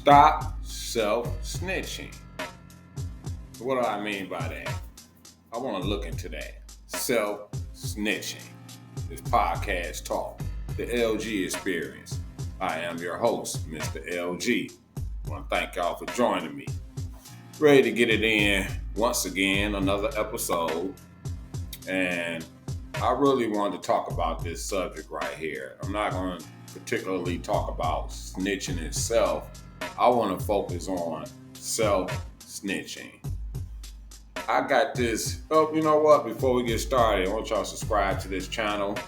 Stop self-snitching. What do I mean by that? I want to look into that. Self-snitching. This podcast talk, the LG experience. I am your host, Mr. LG. I want to thank y'all for joining me. Ready to get it in once again, another episode. And I really wanted to talk about this subject right here. I'm not going to particularly talk about snitching itself. I want to focus on self-snitching. I got this. Oh, you know what? Before we get started, I want y'all to subscribe to this channel.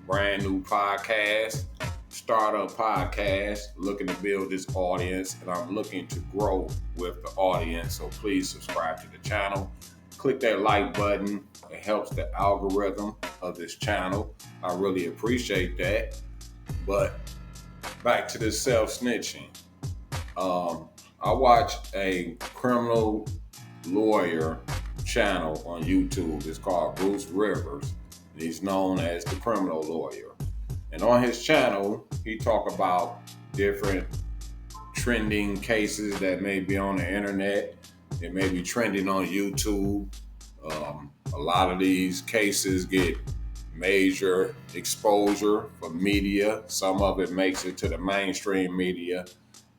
Brand new podcast, startup podcast, looking to build this audience, and I'm looking to grow with the audience. So please subscribe to the channel. Click that like button. It helps the algorithm of this channel. I really appreciate that. But back to this self-snitching. I watched a criminal lawyer channel on YouTube. It's called Bruce Rivers. He's known as the criminal lawyer. And on his channel, he talk about different trending cases that may be on the internet. They may be trending on YouTube. A lot of these cases get major exposure from media. Some of it makes it to the mainstream media.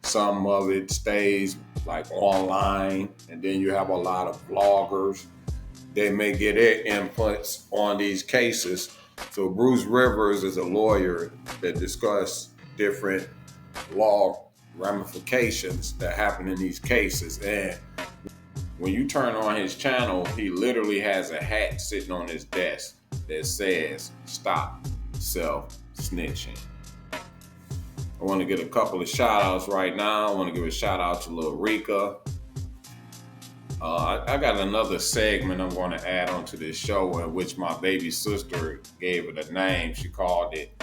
Some of it stays like online. And then you have a lot of vloggers. They may get their inputs on these cases. So Bruce Rivers is a lawyer that discuss different law ramifications that happen in these cases. And when you turn on his channel, he literally has a hat sitting on his desk that says, "Stop self-snitching." I want to get a couple of shout outs right now. I want to give a shout out to Lil Rika. I got another segment I'm going to add onto this show in which my baby sister gave it a name. She called it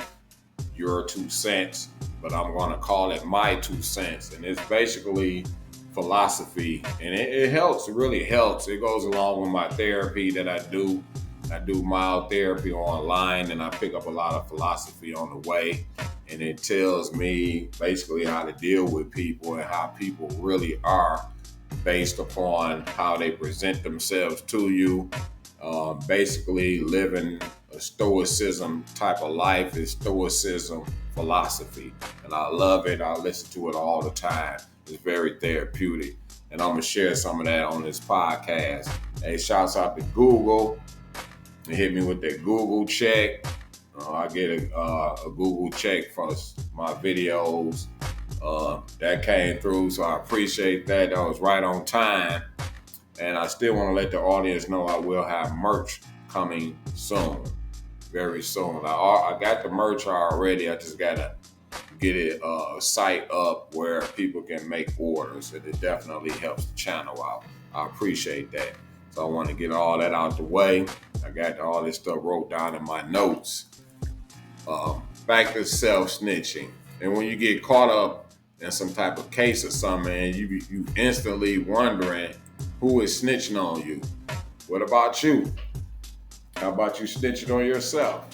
Your 2 Cents, but I'm going to call it My 2 Cents. And it's basically philosophy, and it helps. It really helps. It goes along with my therapy that I do. I do mild therapy online, and I pick up a lot of philosophy on the way. And it tells me basically how to deal with people and how people really are based upon how they present themselves to you. Basically living a stoicism type of life is stoicism philosophy. And I love it. I listen to it all the time. It's very therapeutic. And I'm going to share some of that on this podcast. Hey, shouts out to Google. They hit me with that Google check. I get a Google check for my videos. That came through, so I appreciate that. That was right on time. And I still want to let the audience know I will have merch coming soon, very soon. I got the merch already. I just got to get it a site up where people can make orders. And it definitely helps the channel out. I appreciate that. So I want to get all that out the way. I got all this stuff wrote down in my notes. Back to self-snitching. And when you get caught up in some type of case or something, and you instantly wondering who is snitching on you. What about you? How about you snitching on yourself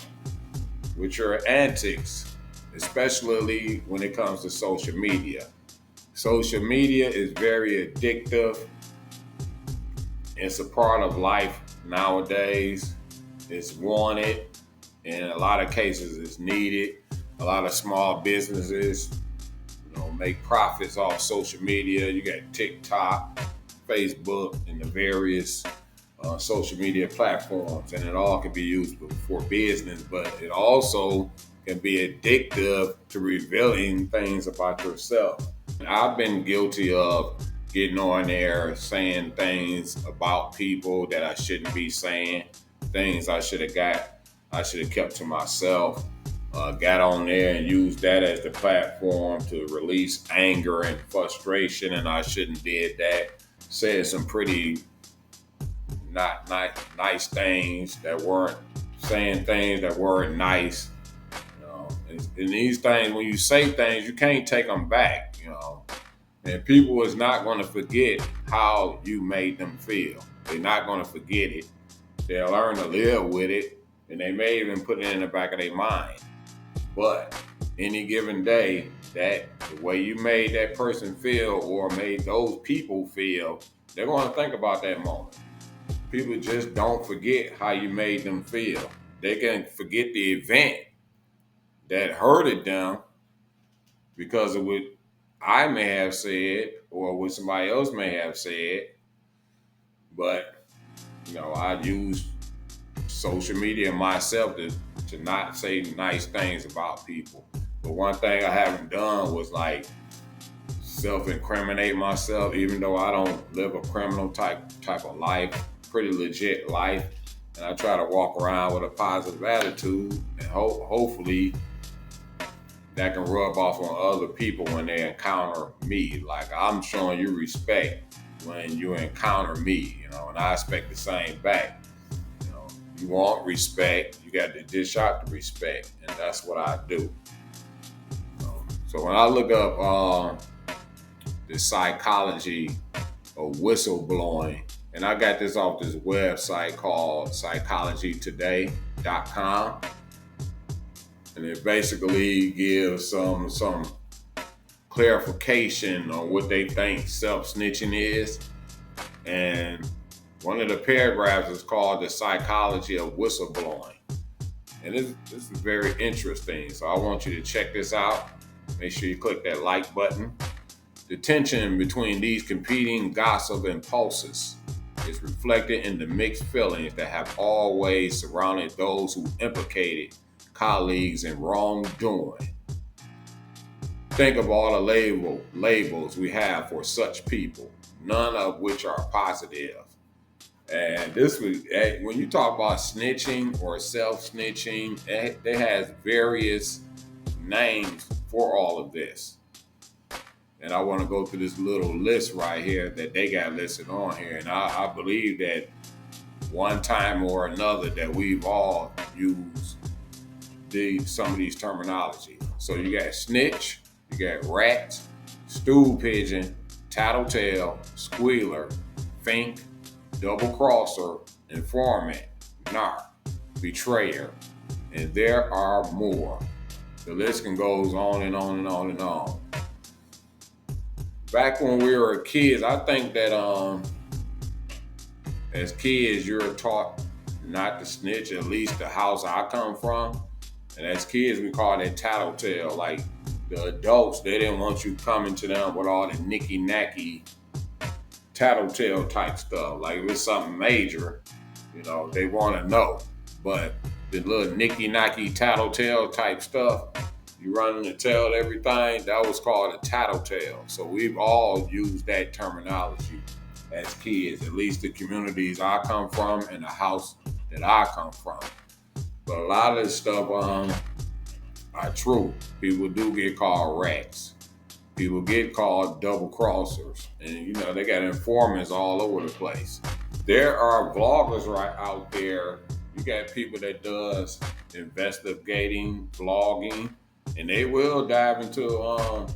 with your antics, especially when it comes to social media? Social media is very addictive. It's a part of life nowadays. It's wanted. In a lot of cases, it's needed. A lot of small businesses, make profits off social media. You got TikTok, Facebook, and the various social media platforms, and it all can be used for business, but it also can be addictive to revealing things about yourself. I've been guilty of getting on there saying things about people that I shouldn't be saying, things I should have kept to myself. Got on there and used that as the platform to release anger and frustration, and I shouldn't did that. Said some pretty not nice things that weren't saying things that weren't nice. And these things, when you say things, you can't take them back. And people is not going to forget how you made them feel. They're not going to forget it. They'll learn to live with it, and they may even put it in the back of their mind. But any given day, that the way you made that person feel or made those people feel, they're going to think about that moment. People just don't forget how you made them feel. They can forget the event that hurted them because of what I may have said or what somebody else may have said. But, I use social media myself to not say nice things about people. But one thing I haven't done was like self-incriminate myself, even though I don't live a criminal type of life, pretty legit life. And I try to walk around with a positive attitude, and hopefully that can rub off on other people when they encounter me. Like, I'm showing you respect when you encounter me, and I expect the same back. You want respect, you got to dish out the respect, and that's what I do. So when I look up the psychology of whistleblowing, and I got this off this website called psychologytoday.com, and it basically gives some clarification on what they think self-snitching is. And one of the paragraphs is called The Psychology of Whistleblowing. And this is very interesting, so I want you to check this out. Make sure you click that like button. The tension between these competing gossip impulses is reflected in the mixed feelings that have always surrounded those who implicated colleagues in wrongdoing. Think of all the labels we have for such people, none of which are positive. And this was, when you talk about snitching or self-snitching, it has various names for all of this. And I want to go through this little list right here that they got listed on here. And I believe that one time or another that we've all used some of these terminology. So you got snitch, you got rat, stool pigeon, tattletale, squealer, fink, double crosser, informant, narc, betrayer, and there are more. The list can goes on and on and on and on. Back when we were kids, I think that as kids you're taught not to snitch, at least the house I come from. And as kids we call that tattletale. Like the adults, they didn't want you coming to them with all the nicky-nacky tattletale type stuff. Like if it's something major, they want to know. But the little nicky-nacky tattletale type stuff, you running to tell everything, that was called a tattletale. So we've all used that terminology as kids, at least the communities I come from and the house that I come from. But a lot of this stuff are true. People do get called rats. People get called double crossers. And they got informants all over the place. There are vloggers right out there. You got people that does investigating, vlogging, and they will dive into a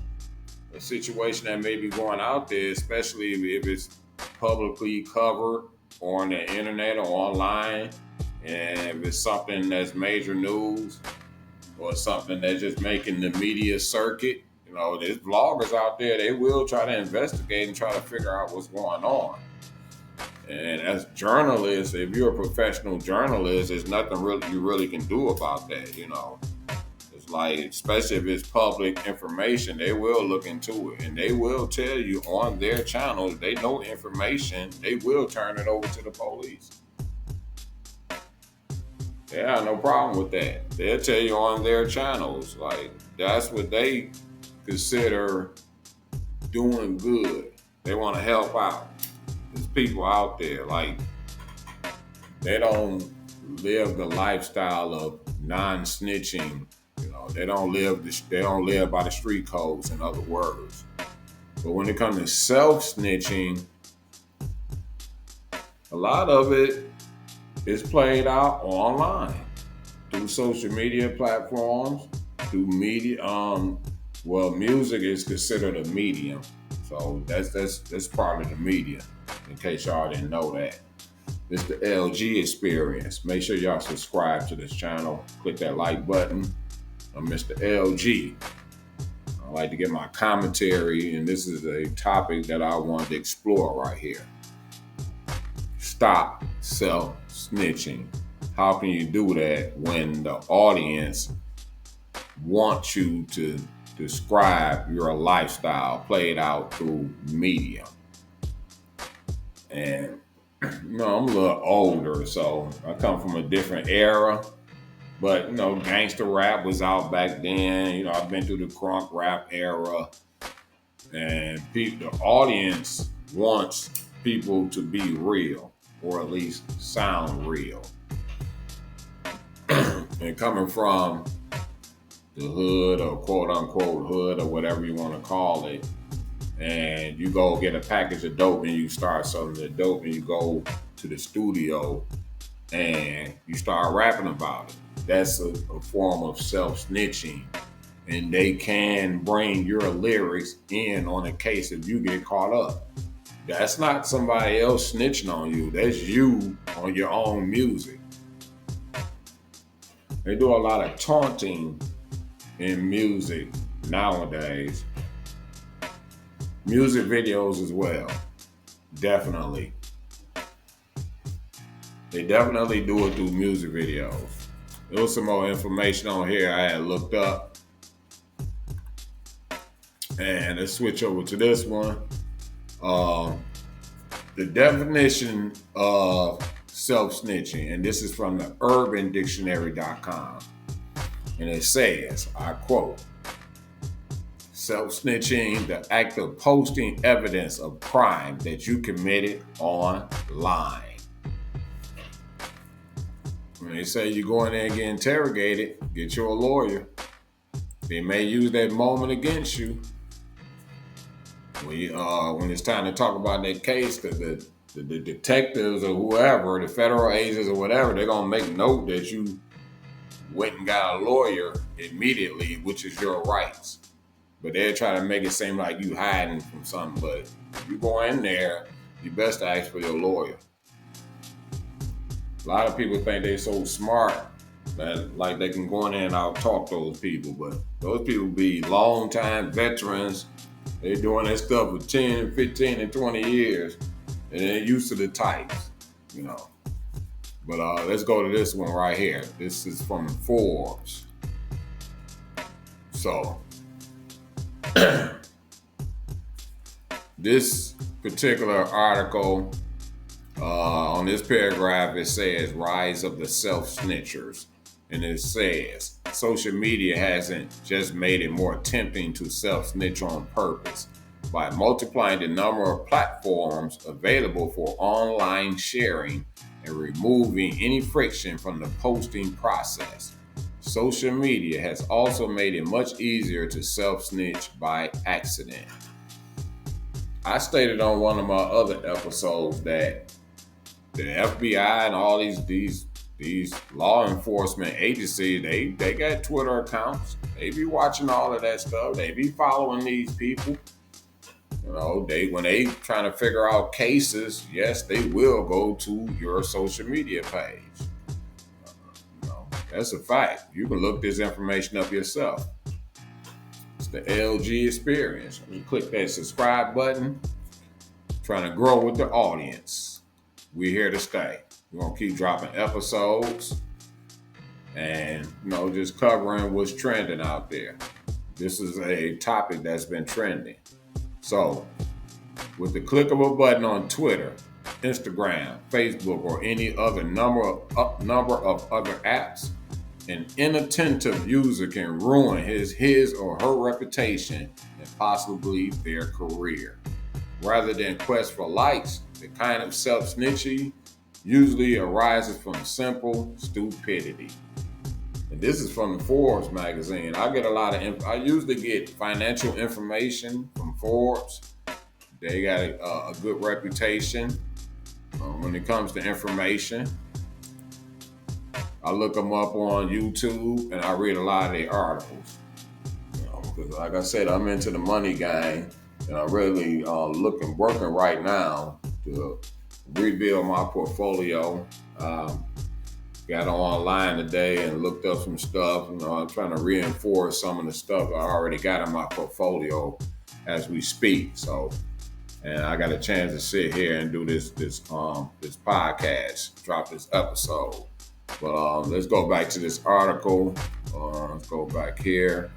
situation that may be going out there, especially if it's publicly covered or on the internet or online. And if it's something that's major news or something that's just making the media circuit, there's vloggers out there, they will try to investigate and try to figure out what's going on. And as journalists, if you're a professional journalist, there's nothing really you really can do about that, It's like, especially if it's public information, they will look into it and they will tell you on their channel, if they know information, they will turn it over to the police. They have no problem with that. They'll tell you on their channels, like that's what they consider doing good. They want to help out. There's people out there, like, they don't live the lifestyle of non-snitching. They don't live by the street codes, in other words. But when it comes to self-snitching, a lot of it is played out online through social media platforms, through media. Music is considered a medium, so that's part of the media. In case y'all didn't know that, it's the LG experience. Make sure y'all subscribe to this channel. Click that like button. I'm Mr. LG. I like to get my commentary, and this is a topic that I want to explore right here. Stop self-snitching. How can you do that when the audience wants you to describe your lifestyle played out through media? And I'm a little older, so I come from a different era. But gangster rap was out back then. I've been through the crunk rap era, and the audience wants people to be real, or at least sound real. And coming from the hood, or quote unquote hood, or whatever you want to call it, and you go get a package of dope and you start selling the dope, and you go to the studio and you start rapping about it. That's a form of self-snitching, and they can bring your lyrics in on a case if you get caught up. That's not somebody else snitching on you. That's you on your own music. They do a lot of taunting in music nowadays. Music videos as well. Definitely. They definitely do it through music videos. There was some more information on here I had looked up. And let's switch over to this one. The definition of self-snitching, and this is from the urbandictionary.com. And it says, I quote, self-snitching, the act of posting evidence of crime that you committed online. When they say you go in there and get interrogated, get you a lawyer. They may use that moment against you. When it's time to talk about that case, the detectives or whoever, the federal agents or whatever, they're going to make note that you went and got a lawyer immediately, which is your rights. But they're trying to make it seem like you hiding from something. But if you go in there, you best ask for your lawyer. A lot of people think they're so smart that like they can go in there and out-talk those people. But those people be long-time veterans. They're doing that stuff for 10, 15, and 20 years. And they're used to the types, But let's go to this one right here. This is from Forbes. So, this particular article, on this paragraph, it says, rise of the self-snitchers. And it says, social media hasn't just made it more tempting to self-snitch on purpose. By multiplying the number of platforms available for online sharing and removing any friction from the posting process, social media has also made it much easier to self-snitch by accident. I stated on one of my other episodes that the FBI and all these law enforcement agencies, they got Twitter accounts. They be watching all of that stuff. They be following these people. When they trying to figure out cases, yes, they will go to your social media page. That's a fact. You can look this information up yourself. It's the LG experience. You click that subscribe button. Trying to grow with the audience. We're here to stay. We're going to keep dropping episodes and, just covering what's trending out there. This is a topic that's been trending. So, with the click of a button on Twitter, Instagram, Facebook, or any other number of other apps, an inattentive user can ruin his or her reputation and possibly their career. Rather than quest for likes, the kind of self-snitching usually arises from simple stupidity. And this is from the Forbes magazine. I get a lot of I usually get financial information from Forbes. They got a good reputation when it comes to information. I look them up on YouTube and I read a lot of their articles. Because like I said, I'm into the money game, and I'm really working right now to rebuild my portfolio. Got got online today and looked up some stuff. I'm trying to reinforce some of the stuff I already got in my portfolio as we speak. So, and I got a chance to sit here and do this podcast, drop this episode. But let's go back to this article. Let's go back here,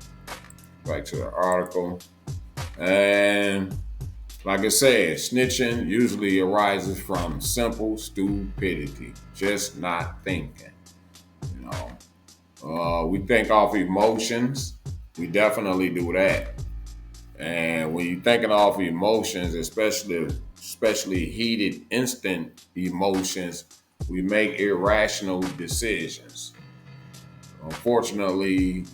back to the article. And like I said, snitching usually arises from simple stupidity, just not thinking. You know, we think off emotions. We definitely do that. And when you're thinking off emotions, especially heated, instant emotions, we make irrational decisions. Unfortunately,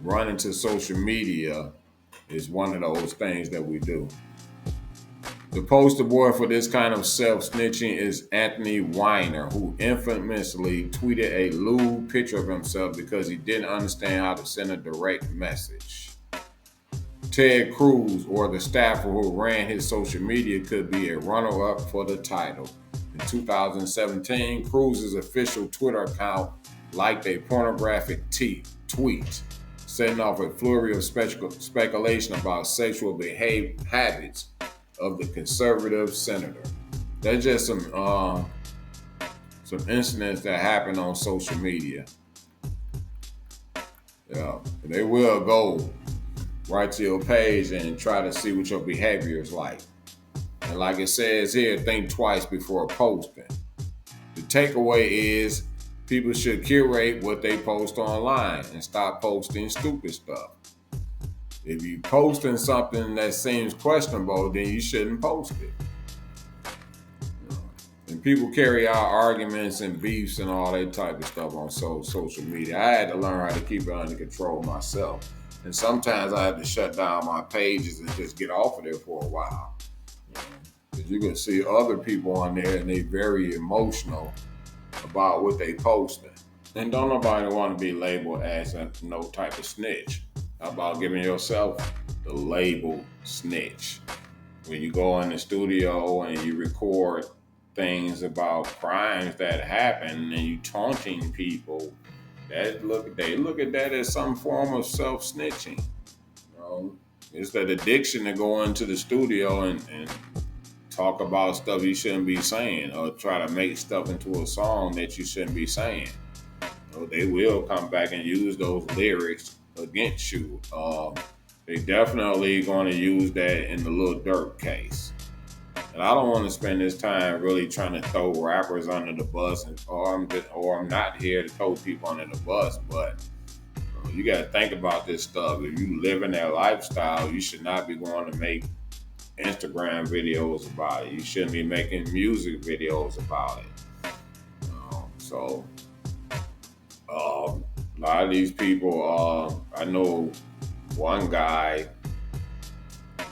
running to social media is one of those things that we do. The poster boy for this kind of self-snitching is Anthony Weiner, who infamously tweeted a lewd picture of himself because he didn't understand how to send a direct message. Ted Cruz, or the staffer who ran his social media, could be a runner-up for the title. In 2017, Cruz's official Twitter account liked a pornographic tweet, setting off a flurry of speculation about sexual habits of the conservative senator. That's just some incidents that happen on social media. Yeah, they will go right to your page and try to see what your behavior is like. And like it says here, think twice before posting. The takeaway is people should curate what they post online and stop posting stupid stuff. If you're posting something that seems questionable, then you shouldn't post it. And people carry out arguments and beefs and all that type of stuff on social media. I had to learn how to keep it under control myself. And sometimes I have to shut down my pages and just get off of there for a while. Because you can see other people on there and they're very emotional about what they posting. And don't nobody want to be labeled as no type of snitch. How about giving yourself the label snitch? When you go in the studio and you record things about crimes that happen and you taunting people, they look at that as some form of self-snitching. You know, it's that addiction to go into the studio and talk about stuff you shouldn't be saying, or try to make stuff into a song that you shouldn't be saying. So they will come back and use those lyrics against you. They definitely going to use that in the Lil Durk case. And I don't want to spend this time really trying to throw rappers under the bus, or I'm not here to throw people under the bus, but you got to think about this stuff. If you live in that lifestyle, you should not be going to make Instagram videos about it. You shouldn't be making music videos about it. So a lot of these people, I know one guy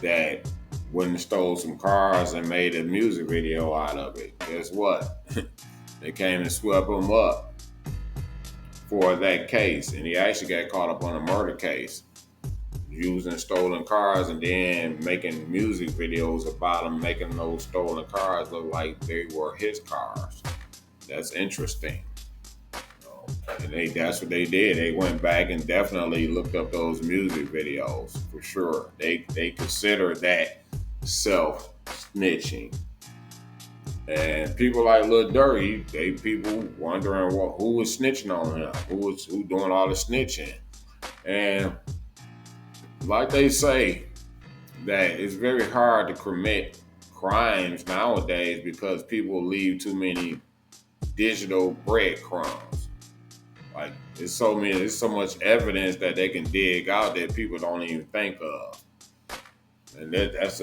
that went and stole some cars and made a music video out of it. Guess what? They came and swept him up for that case, and he actually got caught up on a murder case, using stolen cars and then making music videos about him, making those stolen cars look like they were his cars. That's interesting. And that's what they did. They went back and definitely looked up those music videos for sure. They consider that self-snitching. And people like Lil Durk, they people wondering who was snitching on him, who doing all the snitching. And like they say, that it's very hard to commit crimes nowadays because people leave too many digital breadcrumbs. Like there's so much evidence that they can dig out that people don't even think of. And that's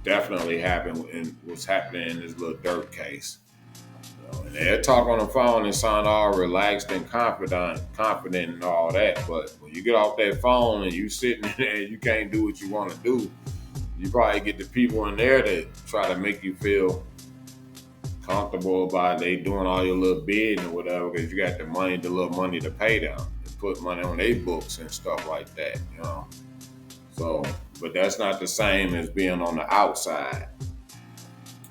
definitely happened in what's happening in this Lil Durk case. And they'll talk on the phone and sound all relaxed and confident and all that. But when you get off that phone and you sitting there and you can't do what you want to do, you probably get the people in there that try to make you feel comfortable about they doing all your little bidding or whatever because you got the little money to pay them and put money on their books and stuff like that, you know. So, but that's not the same as being on the outside.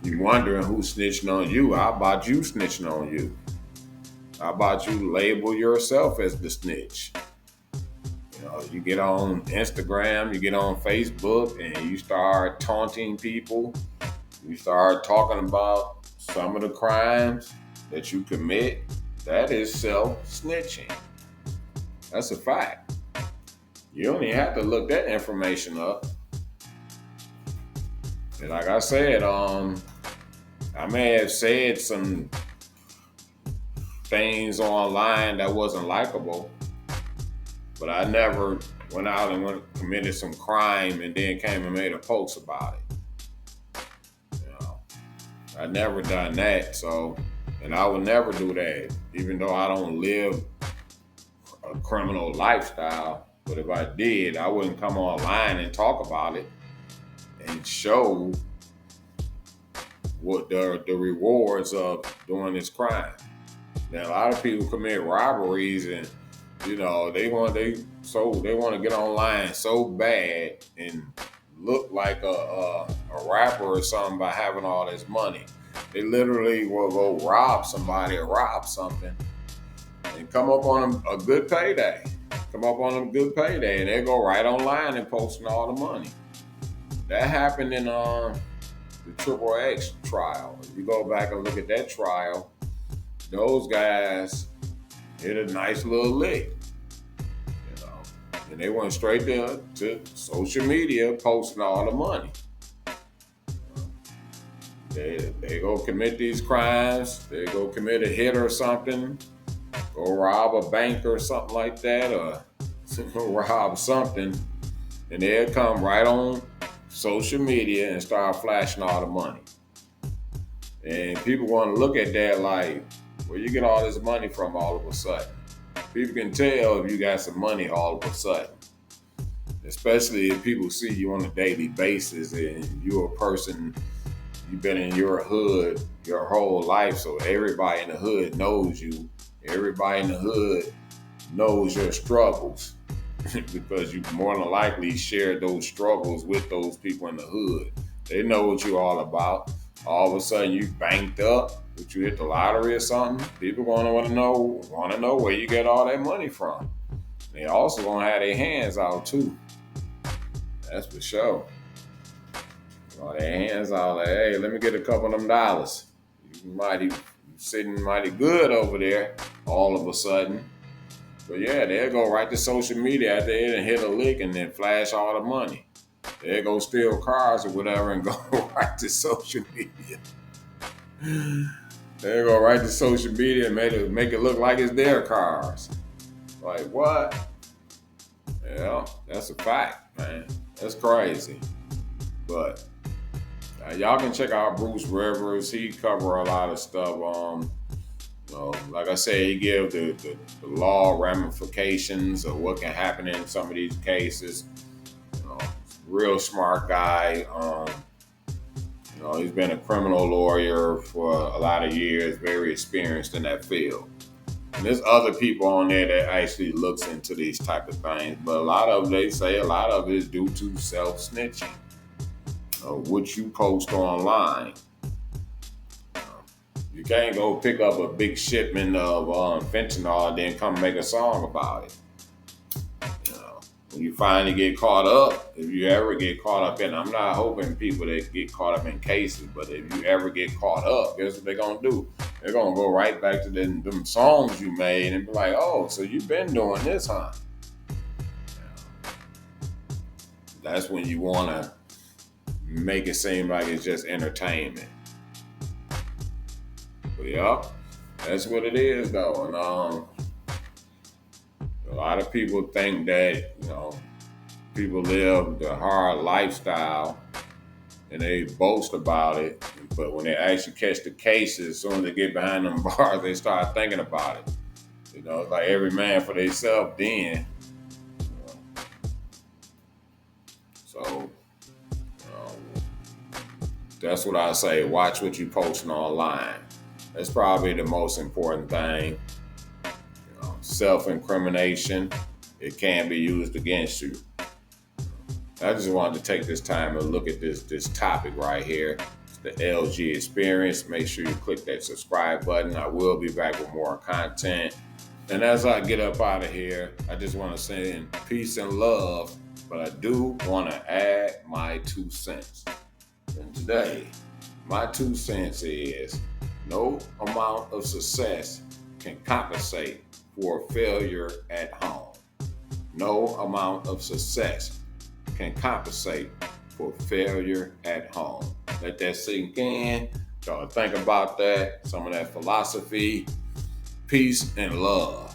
You wondering who's snitching on you. How about you snitching on you? How about you label yourself as the snitch? You get on Instagram, you get on Facebook, and you start taunting people. You start talking about some of the crimes that you commit. That is self-snitching. That's a fact. You don't even have to look that information up. And like I said, I may have said some things online that wasn't likable, but I never went out and committed some crime and then came and made a post about it. I never done that. So, and I would never do that, even though I don't live a criminal lifestyle. But if I did, I wouldn't come online and talk about it and show what the rewards of doing this crime. Now, a lot of people commit robberies, and they want to get online so bad and look like a rapper or something by having all this money. They literally will go rob somebody or rob something and come up on a good payday. And they go right online and posting all the money. That happened in the Triple X trial. If you go back and look at that trial, those guys hit a nice little lick, and they went straight to social media posting all the money. They go commit these crimes. They go commit a hit or something. Go rob a bank or something like that, or go rob something, and they'll come right on social media and start flashing all the money. And people want to look at that like, where you get all this money from all of a sudden? People can tell if you got some money all of a sudden. Especially if people see you on a daily basis and you're a person, you've been in your hood your whole life, so everybody in the hood knows you. Everybody in the hood knows your struggles because you more than likely share those struggles with those people in the hood. They know what you're all about. All of a sudden you banked up, but you hit the lottery or something. People gonna want to know where you get all that money from. They also gonna have their hands out too. That's for sure. Their hands out like, hey, let me get a couple of them dollars. You sitting mighty good over there all of a sudden. But yeah, they'll go right to social media after they hit a lick and then flash all the money. They'll go steal cars or whatever and go right to social media. They'll go right to social media and make it look like it's their cars. Like, what? Yeah, that's a fact, man. That's crazy. But y'all can check out Bruce Rivers. He cover a lot of stuff. Like I said, he give the law ramifications of what can happen in some of these cases. Real smart guy. He's been a criminal lawyer for a lot of years, very experienced in that field. And there's other people on there that actually looks into these type of things, but they say a lot of it is due to self-snitching, what you post online. You can't go pick up a big shipment of fentanyl and then come make a song about it. When you finally get caught up, if you ever get caught up I'm not hoping people that get caught up in cases, but if you ever get caught up, guess what they're going to do? They're going to go right back to them songs you made and be like, oh, so you've been doing this, huh? That's when you want to make it seem like it's just entertainment. But yeah, that's what it is, though. And a lot of people think that, people live the hard lifestyle and they boast about it. But when they actually catch the cases, as soon as they get behind them bars, they start thinking about it. It's like every man for themselves then. So, that's what I say. Watch what you're posting online. That's probably the most important thing. Self-incrimination, it can be used against you. I just wanted to take this time and look at this topic right here. the LG Experience. Make sure you click that subscribe button. I will be back with more content. And as I get up out of here, I just want to say in peace and love, but I do want to add my 2 cents. And today, my 2 cents is no amount of success can compensate for failure at home. No amount of success can compensate for failure at home. Let that sink in. Y'all think about that. Some of that philosophy. Peace and love.